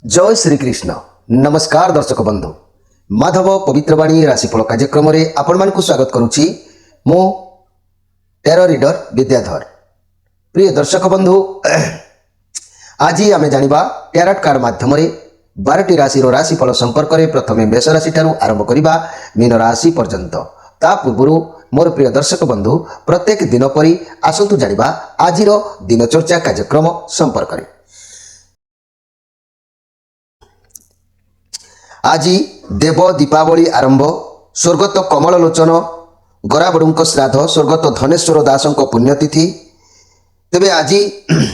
जय श्रीकृष्ण नमस्कार दर्शक बंधु माधव पवित्रवाणी राशिफल कार्यक्रम में आपण मानक स्वागत करुच्ची मु टेरो रीडर विद्याधर। प्रिय दर्शक बंधु आज आम जाना टैरोट कार्ड माध्यम 12टी राशि राशिफल संपर्क में प्रथम मेष राशि ठारू आरंभ करवा मीन राशि पर्यंत ता पूर्व मोर प्रिय दर्शक बंधु प्रत्येक दिन परी आसतु जाना आज दिनचर्चा कार्यक्रम संपर्क में। आज देव दीपावली आरंभ स्वर्गत कमल लोचन गराबड़ू श्राद्ध स्वर्गत धनेश्वर दास पुण्यतिथि तेबे आज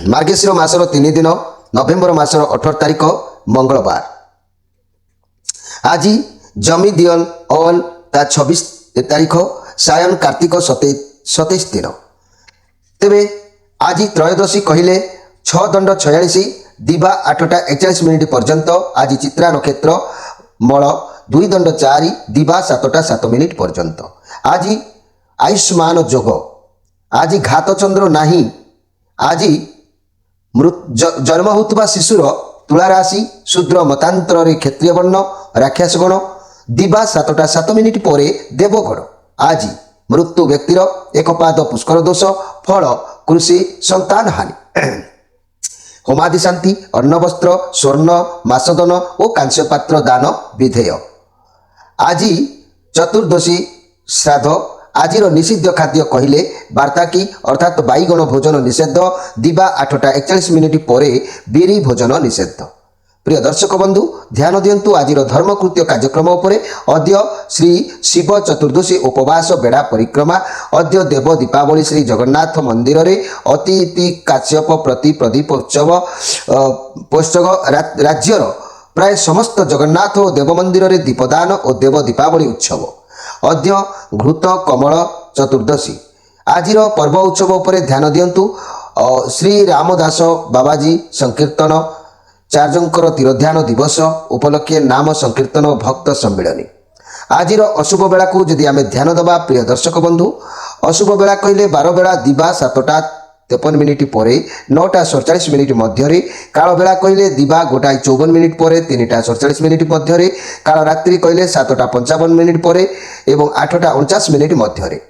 मार्गशीर मासर 3 दिन नवेम्बर मासर 18 तारिख मंगलवार। आज जमी दियन अवन ता 26 तारिख सायन कार्तिक 27 दिन। तेबे आज त्रयोदशी कहले 6 दंड 46 दिवा 8टा 41 मिनिट पर्यंत। आज चित्रा नक्षत्र मल 2 दंड 4 दिवा 7टा 7 मिनिट पर्यंत। आज आयुष्मान जोग आज घात चंद्र नाही। आज जन्म होता शिशुर तुला राशि शूद्र मतांतर रे क्षत्रिय वर्ण राक्षस गण दिवा 7टा 7 मिनिट पर देवगण। आज मृत्यु व्यक्तिर एक पाद पुष्कर दोष फल कृषि संतान हानि होमादि शांति अन्न वस्त्र स्वर्ण मासदन और कांस्य पात्र दान विधेय। आज चतुर्दशी श्राद्ध आज निषिद्ध खाद्य कहले वार्ता की अर्थात बैगण भोजन निषेध दिवा 8टा 41 मिनिट पर बीरी भोजन निषेध। प्रिय दर्शक बंधु ध्यान दिंतु आज धर्मकृत्य कार्यक्रम उपरे अद्य श्री शिव चतुर्दशी उपवास बेड़ा परिक्रमा अद्य देव दीपावली श्री जगन्नाथ मंदिर रे अतिथि काश्यप प्रति प्रदीप उत्सव पोष्टग राज्यर प्राय समस्त जगन्नाथ और देव मंदिर रे दीपदान और देव दीपावली उत्सव अद्य घृत कमल चतुर्दशी। आज पर्व उत्सव उपरे ध्यान दिंतु श्री रामदास बाबाजी संकीर्तन चार्जंकर तीरध्यान दिवस उपलक्षे नाम संकीर्तन भक्त सम्मिलनी। आज अशुभ बेला को यदि आम ध्यान दबा प्रिय दर्शक बंधु अशुभ बेला कहले 12 बेला दिवा 7टा 53 मिनिट पर 9टा 47 मिनिट मध्य। काल बेला कहले दिवा 1टा 54 मिनिट पर 3टा 47 मिनिट मध्य। काल रात्रि कहले 7टा 55 मिनिट पर एवं 8टा 49 मिनिट मध्य।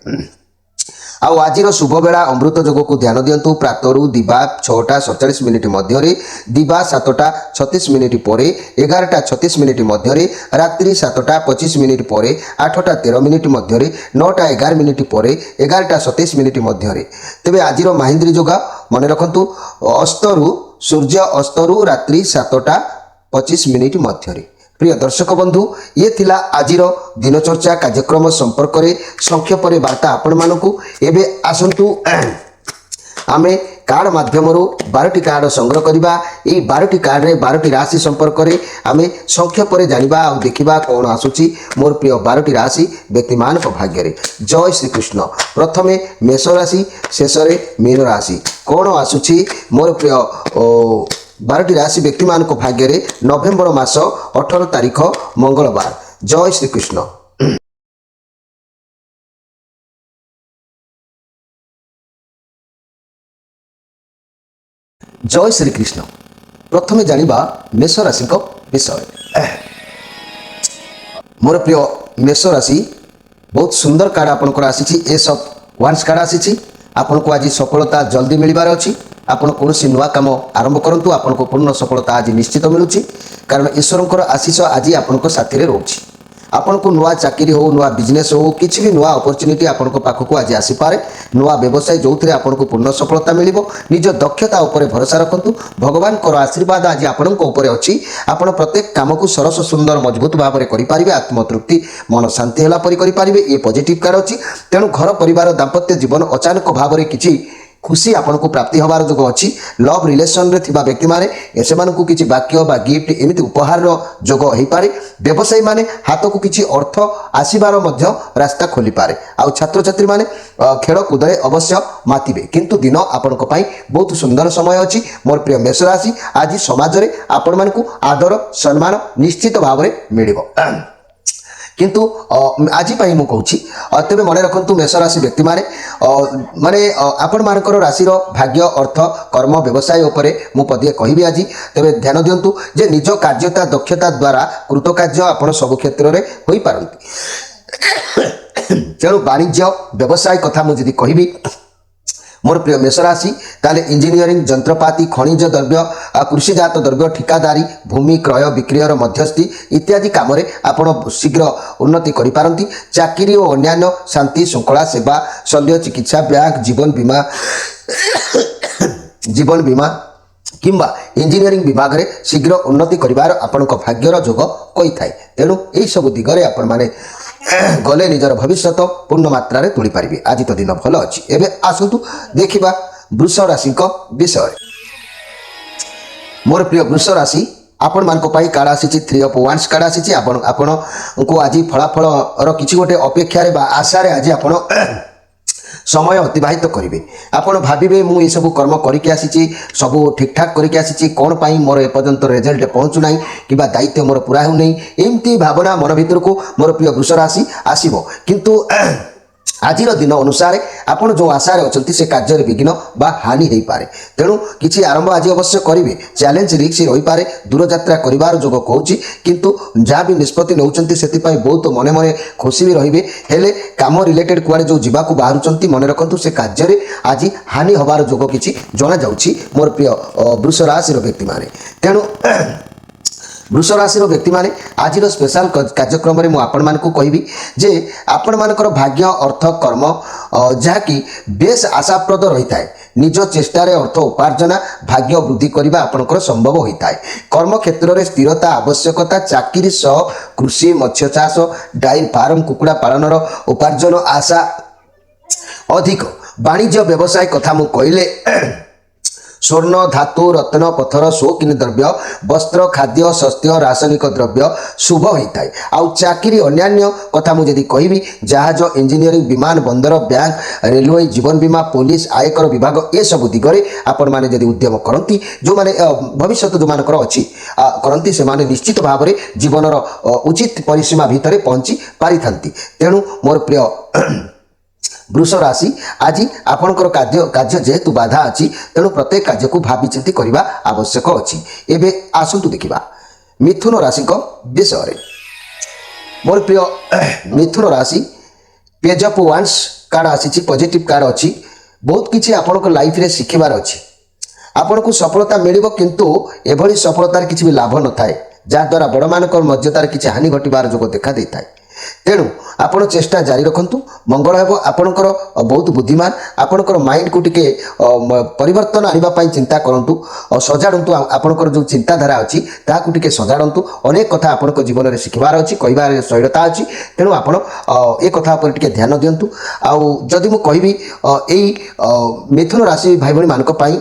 आउ आज शुभ बेला अमृत जोग को ध्यान दिंतु प्रातरु दिवा 6टा 47 मिनिट मध्य दिवा 7टा 36 मिनिट पर 11टा 36 मिनिट मध्य रात्रि 7टा 25 मिनिट पर 8टा 13 मिनिट मध्य 9टा 11 मिनिट पर 11टा 27 मिनिट मध्य। तेबे आज माहिंद्री जोगा मन रखंतु अस्तरु सूर्य अस्तरु रात्रि 7टा 25 मिनिट मध्य। प्रिय दर्शक बंधु ये थिला आज दिनचर्चा कार्यक्रम संपर्क में संक्षेप वार्ता आपण मानकु एबे आसंतु आमे कार्ड माध्यम 12टी कार्ड संग्रह करवा। ये 12टी कार्ड रे 12टी राशि संपर्क में आमे संक्षेप में जानिबा आ देखिबा कौन आसुची मोर प्रिय 12टी राशि व्यक्तिमान भाग्य रे। जय श्री कृष्ण। प्रथमे मेष राशि शेष रे मीन राशि कौन आसुची मोर प्रिय 12टी राशि व्यक्तिमान भाग्य रे नवेम्बर मास 18 तारिख मंगलवार। जय श्री कृष्ण। जय श्री कृष्ण। प्रथमे जानिबा मेष राशि विषय। मोर प्रिय मेष राशि बहुत सुंदर कार्ड आपनकर आसी ए सब वांस कार्ड आसी आपको आज सफलता जल्दी मिलबार अच्छी। आपण कौन नुआ कम आरंभ करूँ आपन को पूर्ण सफलता आज निश्चित मिलूँ कारण ईश्वर आशीष आज आपण साथी रोचे। आपण को नुआ चाकरी हो नुआ बिजनेस हो किसी भी नुआ अपॉर्चुनिटी आपण पाखक आज आसीपे नुआ व्यवसाय जो थे आपन को पूर्ण सफलता मिल निज दक्षता उपर भरोसा रखु भगवान आशीर्वाद आज आपण अच्छी। आपण प्रत्येक काम को सरस सुंदर मजबूत भाव में करें आत्मतृप्ति मन शांति होगापरी करेंगे ये पॉजिटिव कार्ड अच्छी। तेणु घर परिवार दाम्पत्य जीवन अचानक भाव में किसी खुशी आपन को प्राप्ति होबार जोग अच्छी। लव रिलेशन रे थिबा व्यक्ति माने से किसी वाक्य बा गिफ्ट एमती उपहार जोग हो पारे। व्यवसायी माने हाथ को किसी अर्थ आसीबार मध्य रास्ता खोली पारे। आउ छात्र छात्री माने खेल कूद अवश्य मातिबे किंतु दिन आपण बहुत सुंदर समय अच्छी। मोर प्रिय मेष राशि आज समाज रे आपण मानकु आदर सम्मान निश्चित भाव में मिलिबो। किंतु आज मु कहूँ तेज मन रखु मेष राशि व्यक्ति माने आपण मानकर राशि भाग्य अर्थ कर्म व्यवसाय उपर मु पदिए कहि आज तेज ध्यान दिंतु जे निज कार्यता दक्षता द्वारा कृतकार्य आपण सब क्षेत्र में हो पारती तेणु वाणिज्य व्यवसाय कथा मुझे कहि मोर प्रिय मेष राशि ताले इंजीनियरिंग जंत्रपाति खनिज द्रव्य कृषिजात द्रव्य ठिकादारी भूमि क्रय विक्रयर मध्यस्थी इत्यादि काम आपण शीघ्र उन्नति करि पारंती चाकरी और अन्यान्य शांति श्रृंखला सेवा शल्य चिकित्सा बैंक जीवन बीमा किंबा इंजीनियरिंग विभाग रे शीघ्र उन्नति करिवार आपनक भाग्यर जोग कहि थाए तेणु एई सब दिगरे आपण माने गले निजर भविष्य पूर्ण मात्रा रे तुली पारिबे आज तो दिन भल अछि एबे आसंतु देखिबा वृष राशि विषय मोर प्रिय वृष राशि आपण मानको पाई कार्ड आसी 3 ऑफ वांड्स कार्ड आसी आपण को आज फलाफल रो किछि गोटे अपेक्षा रे बा आशा रे आज आपण समय अतिबाहित करेंगे आपड़ भावे मुझे सब कर्म करके आसी सब ठीक ठाक करके आसी कौन पाई मोर एपर्यंत रिजल्ट पहुँचुना कि दायित्व मोर पूरा हो नहीं एमती भावना मन भीतर को मोर प्रिय वृष राशि आसब किंतु आज दिन अनुसार आपड़ जो आशा अच्छा से कार्य विघ्न बा हानि हो पारे तेणु किसी आरंभ आज अवश्य करेंगे चैलेंज रिक्स रही पारे दूरयात्रा कर जोग कहूँ किंतु जहाँ भी निष्पत्ति नौकरी से बहुत मन मन खुशी भी रे हेले कम रिलेटेड कुआड़े जो जावाक बाहर मन रखु से कार्य आज हानि हबार जोग किसी जना जाऊँगी मोर प्रिय वृष राशि व्यक्ति माने तेणु वृष राशि व्यक्ति माने आज स्पेशल कार्यक्रम में मुझे कहबी जे आपण मानकर भाग्य अर्थ कर्म जहाँकि बेस आशाप्रद रही है निज चेष्टार अर्थ उपार्जना भाग्य वृद्धि करने आपंकर संभव होता है कर्म क्षेत्र में स्थिरता आवश्यकता चाकरी सह कृषि मत्स्य चाष डायरी फार्म कुकुड़ा पालन उपार्जन आशा अधिक वाणिज्य व्यवसाय कथा मु कहले स्वर्ण धातु रत्न पत्थर शौकीन द्रव्य वस्त्र खाद्य शस्त्र रासायनिक द्रव्य शुभ होता है आउ चाकरी अन्यान्य कथा मुझे कहबी जहाज इंजीनियरिंग विमान बंदर बैंक रेलवे जीवन बीमा पुलिस आयकर विभाग ये सब दिगरे आपण माने यदि उद्यम करती जो माने भविष्य जो मानकर अच्छी करती से माने निश्चित भाव में जीवनर उचित परिसीमा भितर पहुंची पारि थांती तेणु मोर प्रिय वृष राशि आज आपणकर कार्य जेहेतु बाधा अच्छी तेणु प्रत्येक कार्य को भावी चिंती करने आवश्यक अच्छी एबे आसंतु देखिबा मिथुन राशि विषय मोर प्रिय मिथुन राशि पेज ऑफ वांड्स कार्ड आसी पॉजिटिव कार्ड अच्छी बहुत किसी आपणक लाइफ रे शिखिबार अच्छी आपन को सफलता मिलिबो किंतु एभली सफलतार किसी भी लाभ न थाए जहाद्वारा बड़ मानकर मर्यादार किसी हानि घटबार जोग देखा देता है तेणु आपण चेष्टा जारी रखु मंगल हे आपणकर बहुत बुद्धिमान आपणकर माइंड को टिके परिवर्तन आने चिंता करूँ सजाड़ू आपणकर जो चिंताधारा अच्छी ताकू टिके सजाड़ू अनेक कथा आपण जीवन में शिखबार अच्छी कहबार शैलता अच्छी तेणु आपण ए कथा पर टिके ध्यान दिंतु आउ जदि मु कहबी मिथुन राशि भाई भाई मानी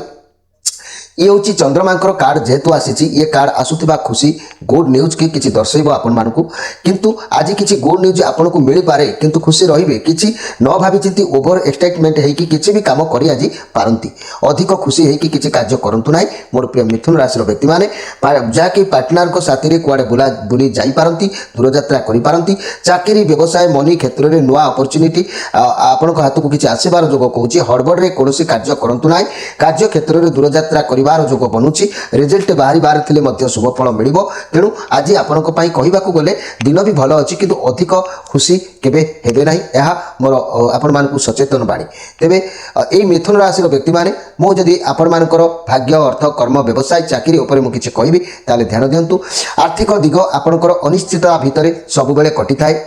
ये हूँ चंद्रमांकर कार्ड जेहेतु आसी ये कार्ड आसुवा खुशी गुड न्यूज की किसी दर्शेब आपण मानू किंतु आज किसी गुड न्यूज आपन को मिल पारे किंतु खुशी रहिबे किसी न भावी चिंती ओवर एक्साइटमेंट होगी किसी भी काम करी आज पारती अधिक खुशी होगी किसी कार्य करंतु नाही मोर प्रिय मिथुन राशि व्यक्ति माने जहाँकि पार्टनर को साथी कुआड़े बुली जापारती दूरयात्रा करी चाकरी व्यवसाय मनी क्षेत्र में नुआ अपरच्युनिटी आपण हाथ को किसी आसबार जोग कहूँ हड़बड़े कौन कार्य करंतु नाही कार्य क्षेत्र में दूरयात्रा परिवार जोग बनूची रिजल्ट बाहर शुभ फल मिल तेणु आज आपण कहवाक गले दिन भी भल अच्छी किंतु अधिक खुशी केबे हेबे नाही यह मोर आपण मानकु सचेतन बाणी तेबे एई मिथुन राशि व्यक्ति माने मो जदि आपण मानकर भाग्य अर्थ कर्म व्यवसाय चाकरी उपर मु किछि कहबी ताले ध्यान दियंतु आर्थिक दिग आपणकर अनिश्चितता भितरे सब बेले कटि थाए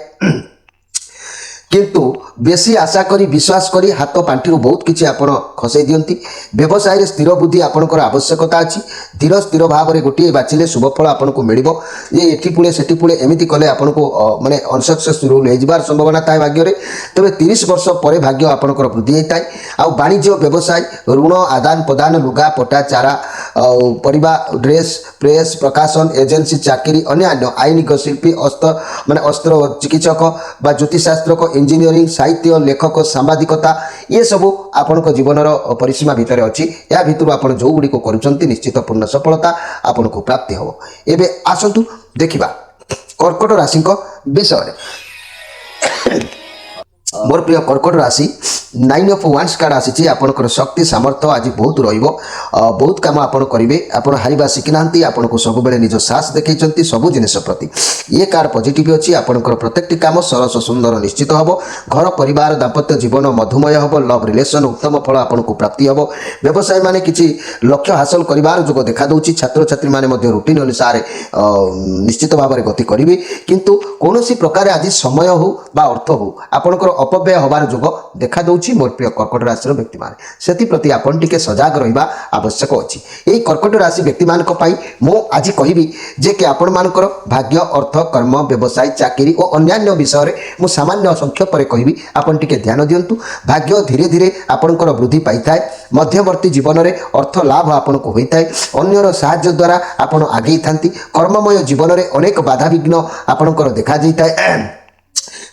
किंतु बेसी आशा करी विश्वास करी हाथ पांठिरू बहुत किसी आप खसई दियंती व्यवसाय स्थिर बुद्धि आपणकर आवश्यकता अच्छी धीर स्थिर भाव में गोटे बाछिले शुभ फल आपको मिल ये एटी पुले सेठी पुले एमती कले आपको माने अनसक्सेसफुल हो संभावना थाए भाग्य तेज 30 वर्ष पर भाग्य आपणकर वृद्धि होता है आ वाणिज्य व्यवसाय ऋण आदान प्रदान लुगा पटा चारा परिवा ड्रेस प्रेस प्रकाशन एजेंसी चाकरी अन्य आईनिक शिल्पी अस्त्र चिकित्सक बा ज्योतिषशास्त्रक इंजीनियरिंग साहित्य लेखक सांबादिकता ये सब आपण जीवनर परिसीमा भितर अच्छी या भितर आप जो गुड़ी करुँच निश्चित पूर्ण सफलता आपन को प्राप्ति हम एवं आसतु देखा कर्कट राशि विषय मोर प्रिय कर्कट राशि 9 ऑफ वांस कार्ड आसी आपनकर शक्ति सामर्थ्य आज बहुत रहिबो बहुत काम आपन करिवे आपन हारिबा शिखिनांती आपन को सब बेले निज साहस देखैचंती सब जिनिस प्रति ये कार्ड पॉजिटिव अछि आपनकर प्रत्येकटी काम सरस सुंदर निश्चित हबो घर परिवार दाम्पत्य जीवन मधुमय हबो लव रिलेशन उत्तम फल आपन को प्राप्ति हबो व्यवसाय माने किछि लक्ष्य हासिल करिवार जोग देखा दउछि छात्र छात्री माने मध्ये रूटीन अनुसार निश्चित भाव में गति करिवे किंतु कोनोसी प्रकार आज समय हो बा अर्थ हो आपनकर अपव्यय हबार जोग देखा दउछि मोर प्रिय कर्कट राशि व्यक्ति मान सेति प्रति आपन टिके सजाग रहिबा आवश्यक अछि एई कर्कट राशि व्यक्ति मान को पाई मो आज कहिबी जे कि आपन मानकर भाग्य अर्थ कर्म व्यवसाय चाकरी और अन्यान्य विषय रे मो सामान्य संक्षेप पर कहिबी आपन टिके ध्यान दियंतु भाग्य धीरे धीरे आपनकर वृद्धि पाइथाय मध्यवर्ती जीवन रे अर्थ लाभ आपन को होइथाय अन्यर सहायता द्वारा आपन आगे थांती कर्ममय जीवन रे अनेक बाधा विघ्न आपनकर देखा जैताय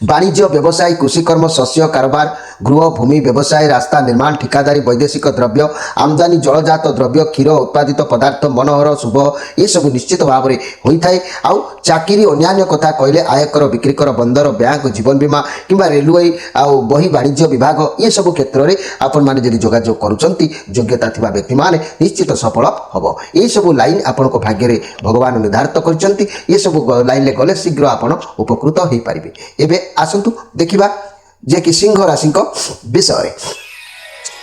वाणिज्य व्यवसाय कृषि कर्म शस्य कारोबार गृह भूमि व्यवसाय रास्ता निर्माण ठिकादारी वैदेशिक द्रव्य आमदानी जलजात द्रव्य क्षीर उत्पादित पदार्थ मनोहर शुभ ये सब निश्चित भाव में होता है आउ चाकरी अन्य कथा कहले आयकर बिक्रीकर बंदर बैंक जीवन बीमा किंवा रेलवे आउ बही वाणिज्य विभाग ये सब क्षेत्र में आपण माने जदि जोगाजोग करूछंती योग्यता थिबा व्यक्ति माने निश्चित सफल हबो ये सब लाइन आपण को भाग्य रे भगवान निर्धारित करछंती ये सब लाइन ले गले शीघ्र आपण उपकृत होई परिबे एबे आसंतु देखिबा जे कि सिंह राशि विषय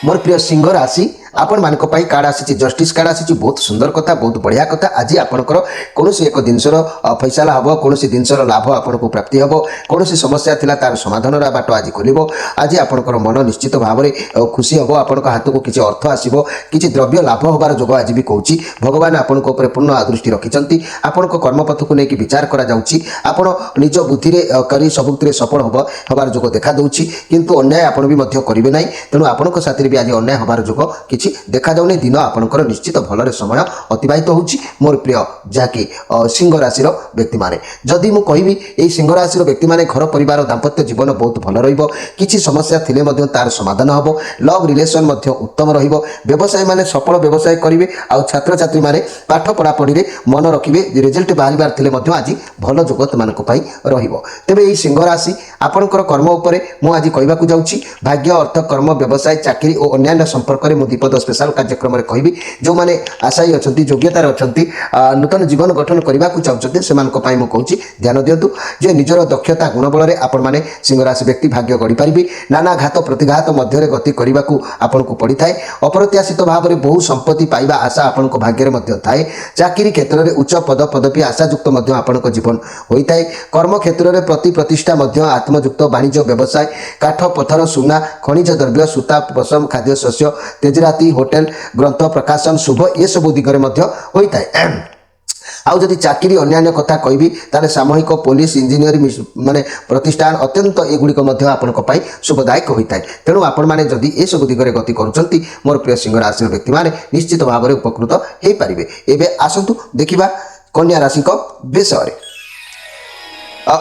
मोर प्रिय सिंह राशि आपण मानक पाई कार्ड आसी जस्टिस कार्ड आसी बहुत सुंदर कथा बहुत बढ़िया कथा आज आपनकर कोनोसी एक जिनसर फैसला हबो कोनोसी जिनसर लाभ आपन को प्राप्ति हबो कोनोसी समस्या थिला तार समाधान रा बाट आज खोलिबो आज आपनकर मन निश्चित भाव रे खुशी हबो आपन को हाथ को किछि अर्थ आसीबो किछि द्रव्य लाभ होबार जोग आज भी कहूची भगवान आपन को ऊपर पूर्ण दृष्टि रखिचंती आपन को कर्मपथ को लेकी विचार करा जाउची आपन निज बुद्धि रे करी सबुतरे सफल होबार जोग देखा दउची किंतु अन्याय आपन भी मध्य करिवे नै तेनु आपन को साथी भी आज अन्याय होबार जोग किछि देखा जाउनी दिन आपनकर निश्चित भलरे समय अतिबाहित होउची मोर प्रिय जाकी सिंह राशि व्यक्ति माने जदि मु कहिबी एई सिंह राशि व्यक्ति माने घर परिवार दाम्पत्य जीवन बहुत भल रहिबो किछि समस्या थिले मध्य तार समाधान हबो लव रिलेशन मध्य उत्तम रहिबो व्यवसाय माने सफल व्यवसाय करिवे आ छात्र छात्री माने पाठ पढ़ा पढ़ी रे मन रखिबे रिजल्ट बाहरिबार थिले मध्य आज भल जगत मानक पई रहिबो तेबे एई सिंह राशि आपनकर कर्म उपरे मु आज कहबाकू जाउची भाग्य अर्थ कर्म व्यवसाय चाकरी और अन्य संपर्क रे मु दीपद स्पेशल कार्यक्रम में कहबी जो माने आशायी अच्छी योग्यतार अच्छा नूतन जीवन गठन करने को चाहते से कहूँ ध्यान दिंतु जे निजर दक्षता गुण बल आपण मैंने सिंहराशि व्यक्ति भाग्य गढ़ी पारि नाना घात प्रतिघात मध्य गति करने को आपन को पड़ी थाए अप्रत्याशित भाव में बहु संपत्ति पाइबा आशा आपण को भाग्य में थाए चाकरी क्षेत्र में उच्च पद पदवी आशायुक्त आपण जीवन होता है कर्म क्षेत्र में प्रति प्रतिष्ठा आत्मयुक्त वाणिज्य व्यवसाय काठ पथर सुना खनिज द्रव्य सूता पशम खाद्य शस्य तेजराती होटेल ग्रंथ प्रकाशन शुभ ये सब दिगरे होता है आउ जदि चाकरी अन्य कथा कहबी ताले सामूहिक पुलिस इंजीनियरिंग माने प्रतिष्ठान अत्यंत एगुड़िक आपण शुभदायक होता है तेणु आपण मैंने जदि ये सब दिगरे गति करुँच मोर प्रिय सिंह राशि व्यक्ति मैंने निश्चित भाव में उपकृत हो पारे एवं आसतु देखा कन्या राशि विषय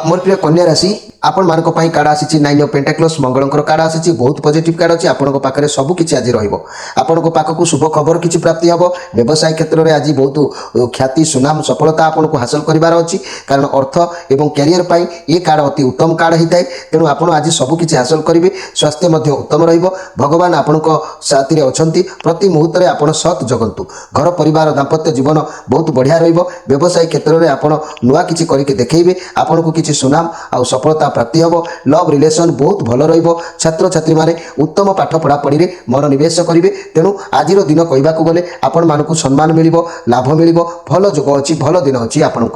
मोर प्रिय कन्या राशि आपण मानक पई कार्ड आसी 9 ऑफ पेंटाक्लस मंगलंकर कार्ड आसी बहुत पॉजिटिव कार्ड अछि आपण को पाखरे सब किछि आज रहिबो आपण को पाखकु शुभ खबर किछि प्राप्ति हबो व्यवसाय क्षेत्र रे आज बहुत ख्याति सुनाम सफलता आपण को हासिल करिवार अछि कारण अर्थ एवं करियर पई ये कार्ड अति उत्तम कार्ड हिताय तेनु आपण आज सब किछि हासिल करिवे स्वास्थ्य मध्ये उत्तम रहिबो भगवान आपण को साथी रे अछंती प्रति मुहूर्त रे आपण सत जगंतु घर परिवार दाम्पत्य जीवन बहुत बढ़िया रहिबो व्यवसाय क्षेत्र रे आपण नुवा किछि करिके देखैबे आपण को किछि सुनाम आ सफलता प्राप्ति हम लव रिलेशन बहुत भल रत्र छात्री माने उत्तम पाठ पढ़ा पढ़ी रे मन निवेश करेंगे तेणु आज दिन कहवाक गले आपण मानक सम्मान मिल लाभ मिल भल जोग अच्छी भल दिन अच्छी आपण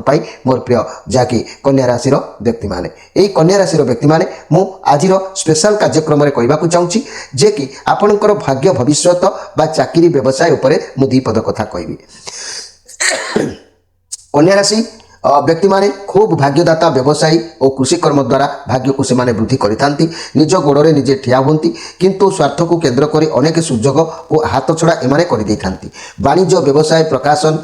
मोर प्रिय जहाँकि कन्या राशि व्यक्ति माने यही कन्या राशि व्यक्ति माने मु आज स्पेशल कार्यक्रम में कहवाक चाहूँगी जे कि आपणकर भाग्य भविष्य बा चाकरी व्यवसाय उपरे मु दी पद कथा कहबी कन्या राशि व्यक्ति माने खूब भाग्यदाता व्यवसायी और कृषि कर्म द्वारा भाग्य को सेमाने वृद्धि करिथांती निज गोड़े निजे ठिया हुंती किंतु स्वार्थ को केंद्र कर अनेक सुजोग और हाथ छड़ा एमाने कर देथांती वाणिज्य व्यवसाय प्रकाशन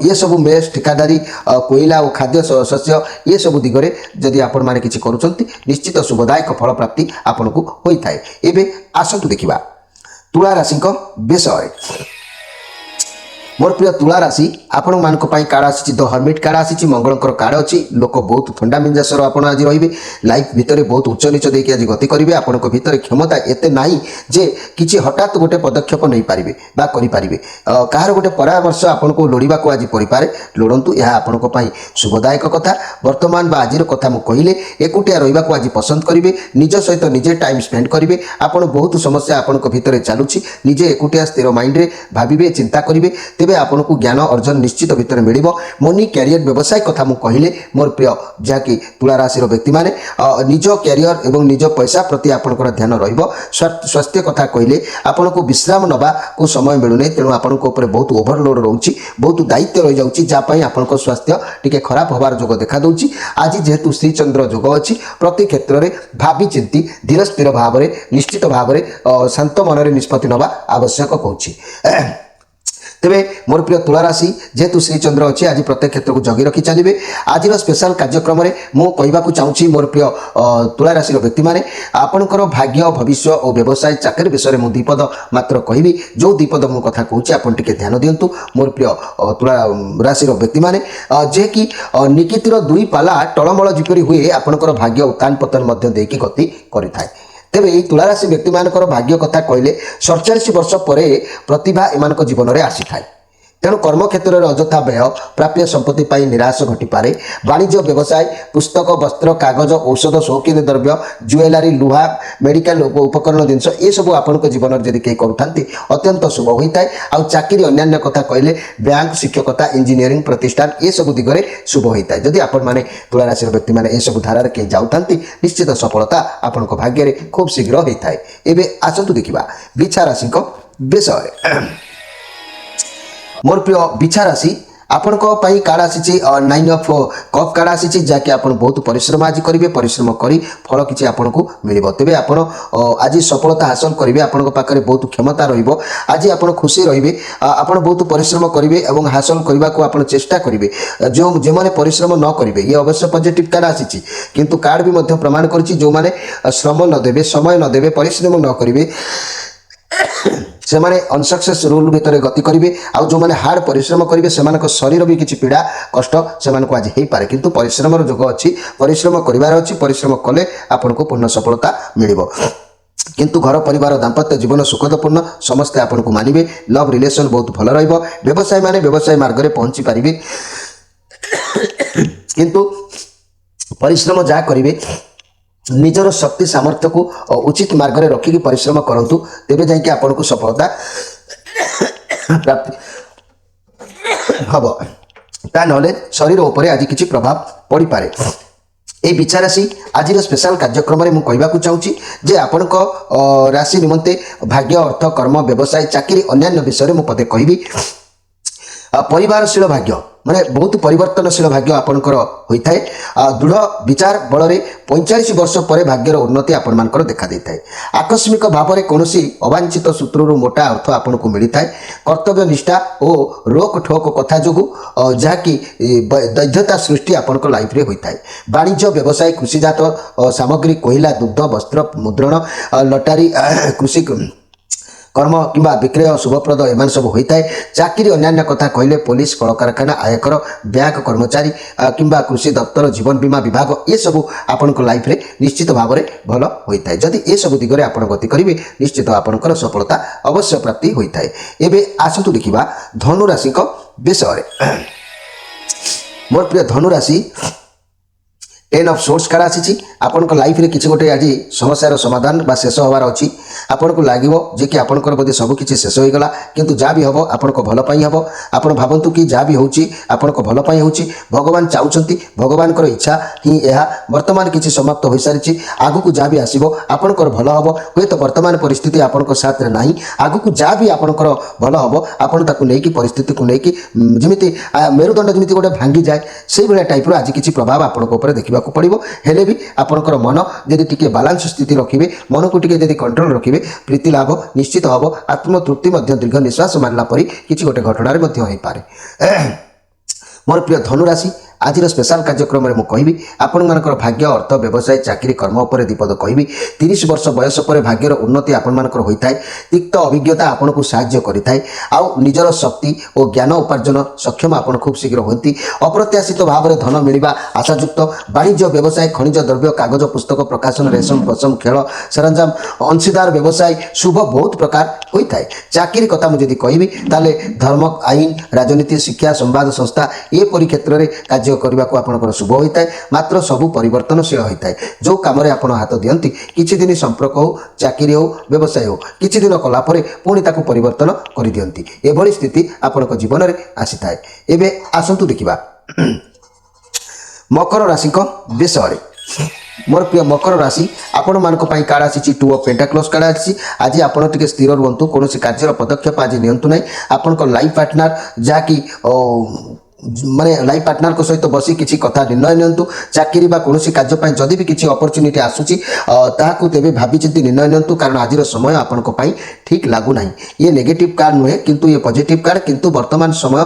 ये सब मेस ठिकादारी कोयला और खाद्य शस्य ये सब दिगरे जदि आपण माने किछि करूछंती निश्चित शुभदायक फल प्राप्ति आपण को होई थाए एबे आसंतु देखिबा तुला राशि विषय मोर प्रिय तुला राशि आपण मानक पई कार्ड आसी द हर्मिट कार्ड आसी मंगलकर कार्ड अच्छी लोक बहुत ठंडा मिजाजर आपड़ आज रे लाइफ भितर बहुत उच्च नीच देकी आज गति करेंगे आपण भीतर क्षमता एते नाई जे किसी हठात गोटे पदक्षेप नहीं पारे बा करें कहार गोटे परामर्श आपन को लोड़ा को आज पड़े लोड़ू यह आपण शुभदायक कथा वर्तमान बा आज कथा मुझे कहले एकुटिया रहा आज पसंद करेंगे निज सहित निजे टाइम स्पेंड करेंगे आपड़ बहुत समस्या आपण भितर चलुची निजे एकुटिया स्थिर माइंड रे भाविबे चिंता करेंगे तेबे आपको ज्ञान अर्जन निश्चित भितर मिल मनी कैरियर व्यवसाय कथा मुझे कहले मोर प्रिय जहाँकि तुला राशि व्यक्ति मैंने निज कैरियर एवं निज पैसा प्रति आपंकर ध्यान स्वास्थ्य कथा कहले आपन को विश्राम नवा को समय मिलूना तेणु आपण बहुत ओभरलोड रोचे बहुत दायित्व रही जाऊँगी जहाँपाई आपण स्वास्थ्य टी खराब हबार जोग देखा दूँ आज जेहेतु श्रीचंद्र जोग अच्छी प्रति क्षेत्र में भावी चिंती धीर स्थिर भाव में निश्चित भाव में शांत मन में निष्पत्ति नवा आवश्यक कहूँ तेबे मोर प्रिय तुला राशि जेहेतु श्रीचंद्र अच्छे आज प्रत्येक क्षेत्र को जगी रखी चलिए आज स्पेशल कार्यक्रम में मुझे चाहूँगी मोर प्रिय तुला राशि व्यक्ति मैंने आपणकर भाग्य भविष्य और व्यवसाय चाकरी विषय में दीपद मात्र कहबी जो दीपद मु कथा कहूँ आप ध्यान दिंतु मोर प्रिय तुला राशि व्यक्ति मैंने जे कि निकितिर दुई पाला टलमल जिपरि हुए आपणकर भाग्य उत्तान पतन देकी गति करें तेबे ये तुला राशि व्यक्ति मानकर भाग्य कथा कहले 47 वर्ष पर प्रतिभा एमान जीवन में आसी थाए तेणु कर्म क्षेत्र में अजथा व्यय प्राप्य संपत्ति पर निराश घटीपे वाणिज्य व्यवसाय पुस्तक वस्त्र कागज औषध शौकीन द्रव्य ज्वेलरी लुहा मेडिकल उपकरण जिनस ये सब आपण जीवन में जब कहीं करूँ अत्यंत शुभ होता है आउ चाकरी अन्य कथा कहले बैंक शिक्षकता इंजीनियरिंग प्रतिष्ठान ये सब दिगरे शुभ होता है जदि आपण मैंने तुला राशि व्यक्ति मैंने सब धारार कहीं जाऊँ निश्चित सफलता आपण भाग्य में खूब शीघ्र होता है एवं आसतु देखा बिछा राशि विषय मोर प्रिय बिछा राशि आपण कार्ड आसी 9 ऑफ कप कार्ड आसी जहाँकि आप बहुत परिश्रम आज करेंगे परिश्रम कर फल किसी आपको मिल तेज आप आज सफलता हासिल करेंगे आपण पाखे बहुत क्षमता रज आप खुशी रे आप बहुत परिश्रम करेंगे और हासिल करने को आप चेष्टा करेंगे जो मैंने परिश्रम न करेंगे ये अवश्य पॉजिटिव कार्ड आसी किंतु कार्ड भी प्रमाण कर जो मैंने श्रम नदेवे समय नदेवे परिश्रम न करेंगे से माने अनसक्सेस रूल भितर गति करेंगे आउ जो मैंने हार्ड परिश्रम करेंगे से शरीर भी किसी पीड़ा कष्ट से आज हो पारे किंतु परिश्रम जोग अच्छी परिश्रम करार अच्छी परिश्रम कले आपन को पूर्ण सफलता मिल किंतु घर परिवार दाम्पत्य जीवन सुखदपूर्ण समस्ते आपन को मानिबे लव रिलेशन बहुत भल रहिबो व्यवसाय माने व्यवसाय मार्ग में पहुंची पारिबे किंतु परिश्रम जहाँ करेंगे निजर शक्ति सामर्थ्य को उचित मार्ग में रखिकी परिश्रम करंतु तेबे जाइए आपन को सफलता प्राप्ति हम ता नले शरीर उपर आज किसी प्रभाव पड़ पारे ए बिछा राशि आज स्पेशल कार्यक्रम में मुझे चाहूँगी जे आपण राशि निमंते भाग्य अर्थ कर्म व्यवसाय चाकरी अन्य विषय में मुझे कहबी परिवारशील भाग्य माने बहुत परिवर्तनशील भाग्य आपणकर होता है दृढ़ विचार बल में 45 वर्ष पर भाग्यर उन्नति आपण मानकर देखा देता है आकस्मिक भाव में कौन अवांछित सूत्रु मोटा अर्थ आपन को मिलता है कर्तव्य निष्ठा और रोक ठोक कथा जो जहाँकि दैध्यता सृष्टि आपण लाइफ में होता है वाणिज्य व्यवसाय कृषिजात सामग्री कोयला दुग्ध वस्त्र मुद्रण लटारी कृषि कर्म किंबा विक्रय शुभप्रद एम सब होता है चाकरी अन्य कथा कहले पुलिस कल कारखाना आयकर बैंक कर्मचारी किंबा कृषि दफ्तर जीवन बीमा विभाग ये सब आपण लाइफ रे निश्चित भाव में भल होता है जदि ये सब दिगरे आपण गति करेंगे निश्चित आपणकर सफलता अवश्य प्राप्ति होता है एवं आसतु देखा धनु राशि विषय मोर प्रिय धनु राशि 10 ऑफ सोर्स कार्ड आसी आपण लाइफ रे किसी गोटे आज समस्यार समाधान बा शेष होवार अच्छी आपन को लगे जे कि आपंकर बोधे सबकि शेष हो गला किंतु जहाँ भी हम आपण भल हम आपण भावतु कि जहाँ भी होची आपण भल हो भगवान चाहते भगवान इच्छा ही यह वर्तमान किसी समाप्त हो सारी आगु जहाँ भी आसो आपंकर भल हम हुए तो वर्तमान परिस्थिति आपण साथ में ना आगु जहाँ भी आपंकर भल हम आपड़ ताकि परिस्थिति को लेकिन जमी मेरुदंड जमी गोटे भांगी जाए से भाया टाइप आज किसी प्रभाव आपण देखा पड़ो हेले भी आपंकर मन जदि टिके बालांस स्थिति रखिए मन को टिके जदि कंट्रोल रखिए प्रीति लाभ निश्चित हम आत्मतृप्ति दीर्घ निश्वास मारला परी किसी गोटे घटना हो पारे मोर प्रिय धनु राशि आज स्पेशल कार्यक्रम में मुझे आपण मानकर भाग्य अर्थ व्यवसाय चाकरी कर्म उपर दीपद कहि 30 वर्ष बयस पर भाग्यर उन्नति आपण मानकर होता है। तिक्त अभिज्ञता आपन को साहाय्य करिथाय आउ निजर शक्ति और ज्ञान उपार्जन सक्षम आपण खूब शीघ्र होती। अप्रत्याशित भाव में धन मिलवा आशायुक्त वाणिज्य व्यवसाय खनिज द्रव्य कागज पुस्तक प्रकाशन रेशम पशम खेल सरंजाम अंशीदार व्यवसाय शुभ बहुत प्रकार होता है। चाकरी कथा मुझे कहि ताले धर्म आईन राजनीति शिक्षा संवाद संस्था एपरी क्षेत्र में कार्य करने को आपंकर शुभ होता है। मात्र सबू परिवर्तनशील होता है। जो कम आप हाथ दियंती किछि दिन संपर्क हो चाकरी हो व्यवसाय हो किछि दिन कलापर पुणी ताकू परिवर्तन कर दियंती एभली स्थिति आपण जीवन में आसी थाए। एबे आसंतु देखिबा मकर राशि विषय मोर प्रिय मकर राशि आपण मानक पई कार्ड आसी 2 ऑफ पेंटाक्लस कार्ड आसी। आज आपण टिके स्थिर रुहंतु कौन कार्य पदक्षेप आज नियंतु नहीं। आपण को लाइफ पार्टनर जहाँकि माने लाइफ पार्टनर को सहित बसी किसी कथा निर्णय नियंतु। चाकरी बा कौन कार्य पाई जदि भी किसी अपॉर्चुनिटी आसूची ताकू तेबे भाभी चिंती निर्णय नियंतु कारण आज समय आपण को पाई ठीक लागू नहीं। ये नेगेटिव कार्ड नुहे किंतु ये पॉजिटिव कार्ड किंतु वर्तमान समय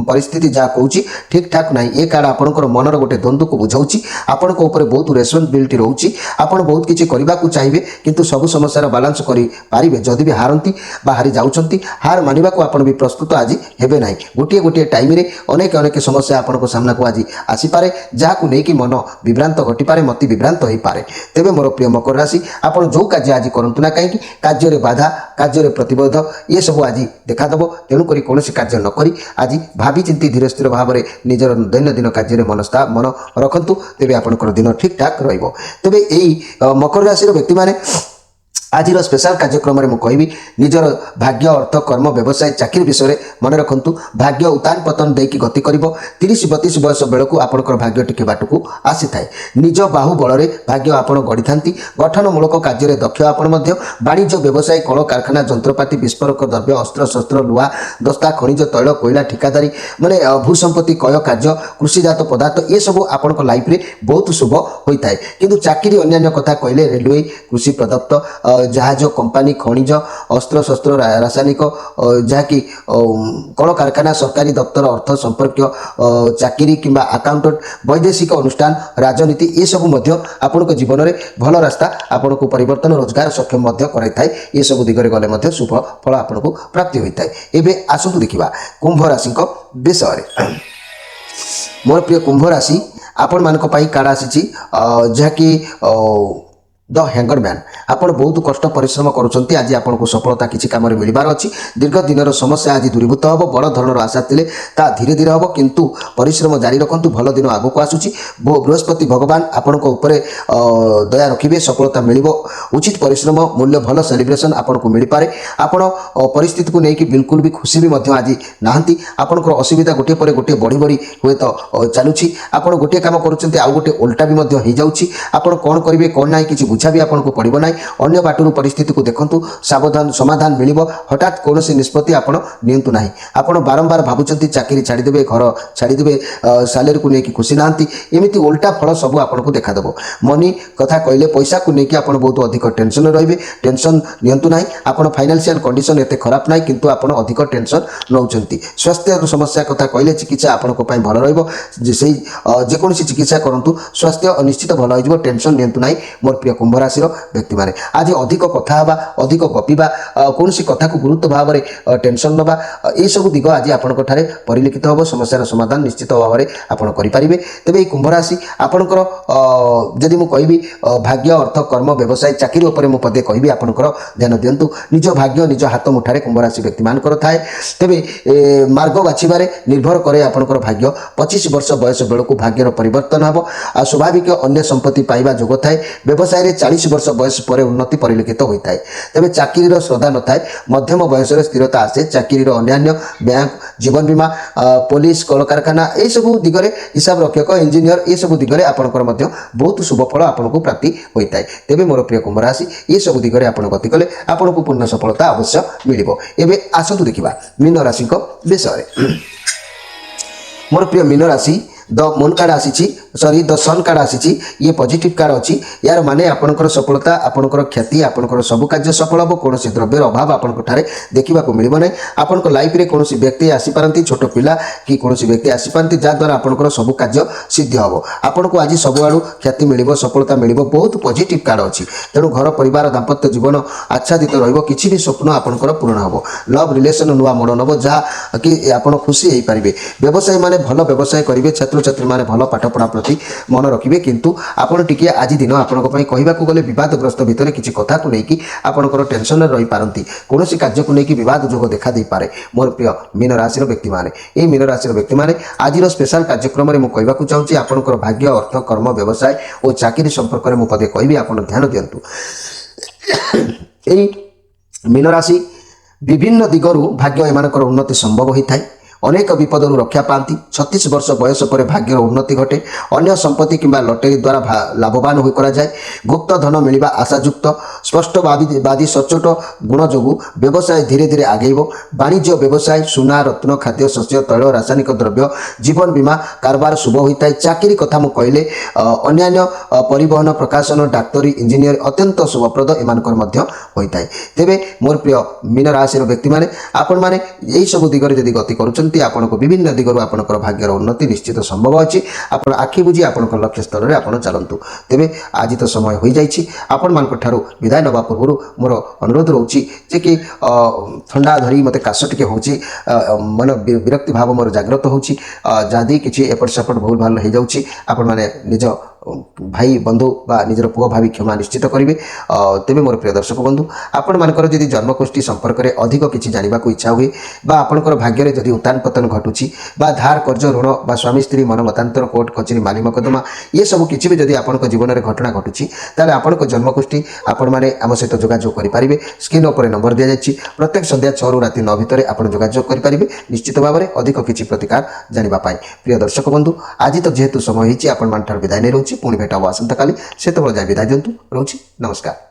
परिस्थिति जहाँ कहूँ ठीक ठाक नहीं। ये कार्ड आपंकर मनर गोटे द्वंद्व को बुझाऊँगी आपण को ऊपर बहुत रेस्पॉन्सिबिलिटी रोची आपण बहुत किसी करने को चाहिए किंतु सब समस्या बालांस करें जदि भी हारती हारी जाऊँच हार मानवा को आप भी प्रस्तुत आज हेबे नहीं। गोटे गोटे टाइम रे अनेक अनेक समस्या आपण को सामना को आज आसीपे जहाँ नहीं कि मन विभ्रांत घटीपे मत विभ्रांत हो पारे। तेबे मोर प्रिय मकर राशि आपड़ जो कार्य आज करूँ ना कहीं कार्य बाधा कार्य प्रतिबोध ये सब आज देखादेव। तेणुक कौन कार्य नक आज भावी चिंती धीरे स्थिर भाव में निजर दैनंदिन कार्य मन रखु तेबे आपंकर दिन ठीक ठाक रहिबो। तेबे यही मकर राशि व्यक्ति माने आज स्पेशल कार्यक्रम में मुझे निजर भाग्य अर्थ कर्म व्यवसाय चाकरी विषय में मन रखु। भाग्य उतान पतन देकी गति कर 30-32 बयस बेलू आपंकर भाग्य टिके बाटकू आसी थाए। निज बाहु बल में भाग्य आपड़ गढ़ी था गठनमूलक कार्य दक्ष आपण वाणिज्य व्यवसाय कल कारखाना जंत्रपाति विस्फोरक द्रव्य अस्त्र शस्त्र लुहा दस्ता खनिज तैल कोयला ठिकादारी माने भूसंपत्ति कय कार्य कृषिजात पदार्थ ये सब आपण लाइफ में बहुत शुभ होता है। किंतु चाकरी अन्य कथा कहले रेलवे कृषि प्रदत्त जहाज कंपानी खनिज अस्त्र शस्त्र रासायनिक जहाँकि कल कारखाना सरकारी दफ्तर अर्थ संपर्क चाकरी किंबा अकाउंटेंट वैदेशिक अनुष्ठान राजनीति ये सब आपण जीवन में भल रास्ता आपण को परिवर्तन रोजगार सक्षम कराई ये सब दिगरे गले शुभ फल आपण को प्राप्ति होता है। एबे आसतु देखिबा कुंभ राशि विषय मोर प्रिय कुंभ राशि आपण मानक पई कार्ड आसी जहाँकि द हैंगर मैन आपण बहुत कष्ट परिश्रम करुँच आज आपन को सफलता किसी कम मिलबार अच्छी दीर्घ दिन समस्या आज दूरीभूत हम बड़ धरण आशा थे धीरे धीरे हम किंतु परिश्रम जारी रखु भल दिन आग को आसूची बृहस्पति भगवान आपण दया रखिए सफलता मिल उचित परिश्रम मूल्य भल सेलिब्रेशन आपन को मिल पारे। आपण परिस्थिति को लेकिन बिल्कुल भी खुशी भी आज नहांती आपंकर असुविधा गोटे पर गोटे बढ़ी बढ़ी हुए तो चलुची आपण गोटे काम करुँच आउ गोटे उल्टा भी हो जाऊँगी आपण कौन करेंगे कौन ना कि बुझा भी आपको पड़ो ना अन्य बाटर परिस्थिति को देखु सावधान समाधान मिल हठात कौन निष्पत्ति आपड़ नियंतु ना आपड़ बारंबार भावुं चाकरी छाड़देवे घर छाड़देवे सालेरी को लेकिन खुशी नहांती एमती उल्टा फल सब आपको देखादेव। मनी कथा कहले पैसा को लेकिन आप बहुत अधिक टेंशन रे टेंशन नियंतु ना आपड़ फाइनेंशियल कंडीशन एत खराब ना किंतु आप अधिक टेंशन नौ स्वास्थ्य समस्या कथा कहले चिकित्सा आपण भल रोकि चिकित्सा करूँ स्वास्थ्य निश्चित भल हो टेंशन नियंतु ना। मोर प्रिय कुंभ राशि व्यक्ति माने आज अधिक कथा हवा अधिक गपिबा कौन सी कथा को गुरुत्व भाव में टेंशन नवा ये सब दिग आज आपंक परिलक्षित हम समस्यार समाधान निश्चित भाव में आपड़ करेंगे। तेज ये कुंभ राशि आपंकर जदि मुझे कहि भाग्य अर्थ कर्म व्यवसाय चाकरी उपर मु पदे कहि आपंकर ध्यान दिंतु निज भाग्य निज हाथ मुठारे कुंभ राशि व्यक्ति मानकर थाए। तेज मार्ग बाछिबारे निर्भर करे आपंकर भाग्य 25 वर्ष बयस बेलू भाग्यर परिवर्तन हम स्वाभाविक अन्य संपत्ति पाइबा जोग थाए। व्यवसाय 40 वर्ष बयस पर उन्नति परिलक्षित होता है। तेज चाकरी श्रद्धा न थाए मध्यम बयस स्थिरता आसे चाकरी अन्य बैंक जीवन बीमा पुलिस कल कारखाना ये सब दिगरे हिसाब रक्षक इंजीनियर ये सब दिगरे आपंकर बहुत शुभ फल आपको प्राप्ति होता है। तेज मोर प्रिय कुंभ राशि ये सब दिगरे आप गति कले आपको पूर्ण सफलता अवश्य मिल। एवं आसतु देखा मीन राशि विषय मोर प्रिय मीन राशि द मून कार्ड आसी सॉरी द सन कार्ड आसी ये पॉजिटिव कार्ड अच्छी यार माने आपनकर सफलता आपनकर ख्याति आपनकर सब कार्य सफल हम कौन द्रव्यर अभाव आपंठारे देखा मिलना ना आपण लाइफ रे कौन व्यक्ति आसीपारती छोट पिला कि कौन व्यक्ति आसीपारती जहाद्वारा आपनकर सब कार्य सिद्ध हम आपन को आज सबुआड़ू ख्याति मिल सफलता मिल बहुत पॉजिटिव कार्ड अच्छी तेणु घर परिवार दाम्पत्य जीवन आच्छादित रही भी स्वप्न आपनकर पूर्ण हम लव रिलेशन नुआ मोड़ नब जहाँ कि आप खुशी हो पारे व्यवसायी मैंने भल व्यवसाय करेंगे छात्र छात्री मैंने भल पाठपढ़ा प्रति मन रखिए किंतु आपड़ टी आज दिन आपंपाई कहवाक गले बदग्रस्त भितर किसी कथा को लेकिन आपंकर टेंशन रही पारती कौन कार्य को लेकिन बद जोग देखा दे पारे मोर प्रिय मीन राशि व्यक्ति मैंने ये मीन राशि व्यक्ति मैंने आज स्पेशल कार्यक्रम में मुझे कहवाक चाहूँगी आपंकर भाग्य अर्थ कर्म व्यवसाय और चाकरी संपर्क में मुझे कहि आप ध्यान दिंतु यही मीन राशि विभिन्न दिगरु भाग्य एमानकर उन्नति संभव होता है अनेक विपदरू रक्षा पाती 36 वर्ष बयस पर भाग्यर उन्नति घटे अन्य संपत्ति किंबा लटेरी द्वारा लाभवान हो कराए गुप्त धन मिलवा आशायुक्त स्पष्टवादी सचोट गुण जो व्यवसाय धीरे धीरे आगेब वाणिज्य व्यवसाय सुना रत्न खाद्य शस्य तैल रासायनिक द्रव्य जीवन बीमा कारबार शुभ होता है चाकरी कथा मुझे कहले अन्य परिवहन प्रकाशन डाक्तरी इंजीनियर अत्यंत शुभप्रद एमानकर होता है तेरे मोर प्रिय मीन राशि व्यक्ति मैंने आपण मैंने यही सब दिगरे यदि गति करुँच आपन को विभिन्न दिगरु आपनकर भाग्यर उन्नति निश्चित संभव अच्छी आप आखि बुझी आपनकर लक्ष्य स्तर में आप चलतु तेरे आज तो समय हो जाइए आपण मान विदाय नवा पूर्व मोर अनुरोध रोचे कि ठंडा धरी मत काश टे हो मन विरक्ति भाव मोर जागृत होदी कि एपट सेपट भूल भाल हो जाऊँगी आपण मैंने निज भाई बंधु बा निजर पुआ भावी क्षमा निश्चित करेंगे तेरे मोर प्रिय दर्शक बंधु आपण मानकर जदि जन्मकुष्ठी संपर्क में अधिक किसी जानवा इच्छा हुए बा आपणकर भाग्य जदि उत्तान पतन घटुची बा धार कर्ज ऋण बा स्वामी स्त्री मन मतांतर कोर्ट कचेरी माली मकदमा ये सब किसी भी जदि आपण जीवन में घटना घटुची ताले आपण जन्मकुष्ठी आपण मैंने आम सहित जोगाजोग करेंगे स्क्रीन उपर नंबर दी जाए प्रत्येक संध्या 6 रू राति 9 भितर आप जोगाजोग करेंगे निश्चित भाव में अधिक किसी प्रतिकार जानापी प्रिय दर्शक बंधु आज तो जेहेतु समय होती विदाय नहीं रोचे पुणी भेट हम आसंता काली से जाए विदाय दिंतु रोची नमस्कार।